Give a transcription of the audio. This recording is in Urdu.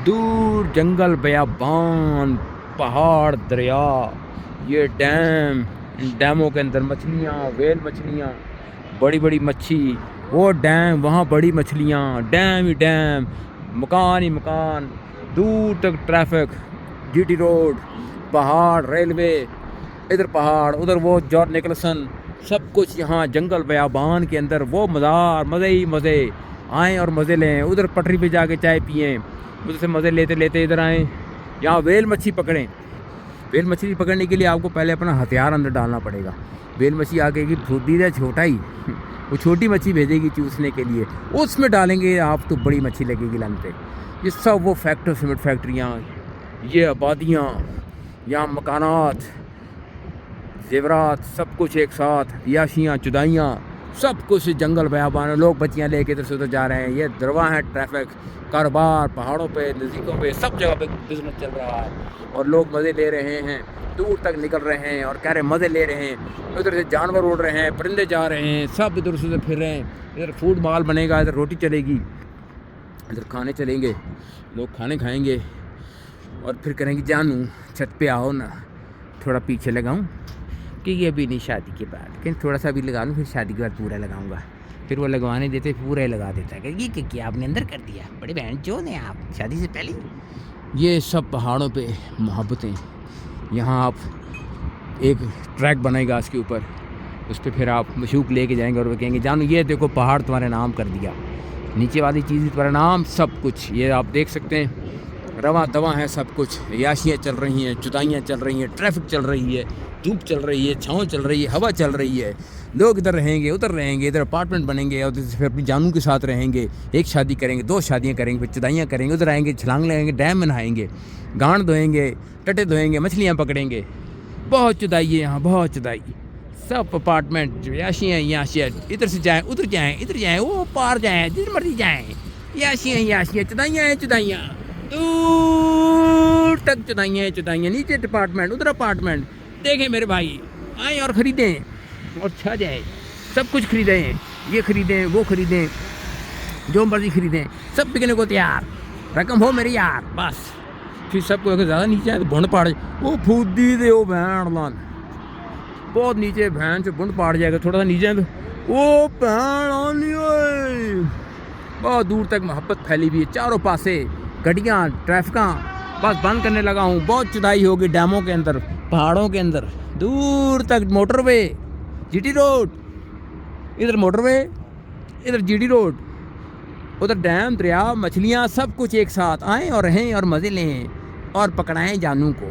دور جنگل بیابان پہاڑ دریا، یہ ڈیم، ان ڈیموں کے اندر مچھلیاں، ویل مچھلیاں، بڑی بڑی مچھی، وہ ڈیم وہاں بڑی مچھلیاں، ڈیم ہی ڈیم، مکان ہی مکان، دور تک ٹریفک، جی ٹی روڈ، پہاڑ، ریلوے، ادھر پہاڑ ادھر وہ جارج نکلسن، سب کچھ یہاں جنگل بیابان کے اندر، وہ مزار، مزے ہی مزے، آئیں اور مزے لیں، ادھر پٹری پہ جا کے چائے پئیں، ادھر سے مزے لیتے لیتے ادھر آئیں، یہاں ویل مچھی پکڑیں۔ ویل مچھلی پکڑنے کے لیے آپ کو پہلے اپنا ہتھیار اندر ڈالنا پڑے گا۔ ویل مچھلی آ کے گی دیدہ چھوٹا ہی، وہ چھوٹی مچھلی بھیجے گی چوسنے کے لیے، اس میں ڈالیں گے آپ تو بڑی مچھلی لگے گی لن پہ۔ یہ سب وہ سیمنٹ فیکٹریاں، یہ آبادیاں، یہاں مکانات، زیورات، سب کچھ ایک ساتھ، عیاشیاں، چدائیاں، سب کچھ جنگل بیابان، لوگ بچیاں لے کے ادھر سے ادھر جا رہے ہیں، یہ درواں ہے ٹریفک، کاروبار، پہاڑوں پہ، نزدیکوں پہ، سب جگہ پہ بزنس چل رہا ہے، اور لوگ مزے لے رہے ہیں، دور تک نکل رہے ہیں اور کہہ رہے ہیں مزے لے رہے ہیں، ادھر سے جانور اڑ رہے ہیں، پرندے جا رہے ہیں، سب ادھر سے ادھر پھر رہے ہیں، ادھر فوڈ مال بنے گا، ادھر روٹی چلے گی، ادھر کھانے چلیں گے، لوگ کھانے کھائیں گے، اور پھر کریں گے جانو چھت پہ آؤ نا تھوڑا پیچھے لگاؤں، کہ یہ ابھی نہیں شادی کے بعد، کہ تھوڑا سا بھی لگا لوں، پھر شادی کے بعد پورا لگاؤں گا، پھر وہ لگوانے دیتے پورا ہی لگا دیتا ہے، کہ یہ کیا آپ نے اندر کر دیا، بڑے بہن چود ہیں آپ شادی سے پہلے۔ یہ سب پہاڑوں پہ محبتیں، یہاں آپ ایک ٹریک بنے گا اس کے اوپر، اس پہ پھر آپ مشوق لے کے جائیں گے اور وہ کہیں گے جانو یہ دیکھو پہاڑ تمہارے نام کر دیا، نیچے والی چیز تمہارا نام، سب کچھ یہ آپ دیکھ سکتے ہیں، رواں دواں ہے سب کچھ، عیاشیاں چل رہی ہیں، چدائیاں چل رہی ہیں، ٹریفک چل رہی ہے، دھوپ چل رہی ہے، چھاؤں چل رہی ہے، ہوا چل رہی ہے، لوگ ادھر رہیں گے، ادھر رہیں گے، ادھر اپارٹمنٹ بنیں گے، اور پھر اپنی جانوں کے ساتھ رہیں گے، ایک شادی کریں گے، 2 شادیاں کریں گے، پھر چدائیاں کریں گے، ادھر آئیں گے، چھلانگ لگائیں گے، ڈیم میں نہائیں گے، گانڈ دھوئیں گے، ٹٹے دھوئیں گے، مچھلیاں پکڑیں گے، بہت چدائی ہے یہاں، بہت چدائی، سب اپارٹمنٹ عیاشیاں عیاشیاں، ادھر سے جائیں ادھر جائیں ادھر جائیں، وہ پار جائیں، جدھر مرضی جائیں، عیاشیاں عیاشیاں، چدائیاں ہیں چدائیاں، دور تک چدائیاں ہیں چدائیاں، نیچے اپارٹمنٹ ادھر اپارٹمنٹ، دیکھیں میرے بھائی آئیں اور خریدیں اور چھا جائیں، سب کچھ خریدیں، یہ خریدیں وہ خریدیں، جو مرضی خریدیں، سب بکنے کو تیار، رقم ہو میری یار، بس پھر سب کو اگر زیادہ نیچے آئے تو بھنڈ پاڑ وہ پھودی دے وہ بھینڈ لان، بہت نیچے بھین سے بھنڈ پاڑ جائے گا، تھوڑا سا نیچے آئے تو وہ بھین آنی ہوئے، بہت دور تک محبت پھیلی ہوئی ہے، چاروں پاسے گڈیاں، ٹریفکاں، بس بند کرنے لگا ہوں، بہت چدائی ہوگی ڈیموں کے اندر، پہاڑوں کے اندر، دور تک موٹر وے، جی ٹی روڈ، ادھر موٹر وے، ادھر جی ٹی روڈ، ادھر ڈیم، دریا، مچھلیاں، سب کچھ ایک ساتھ، آئیں اور رہیں اور مزے لیں اور پکڑائیں جانوں کو۔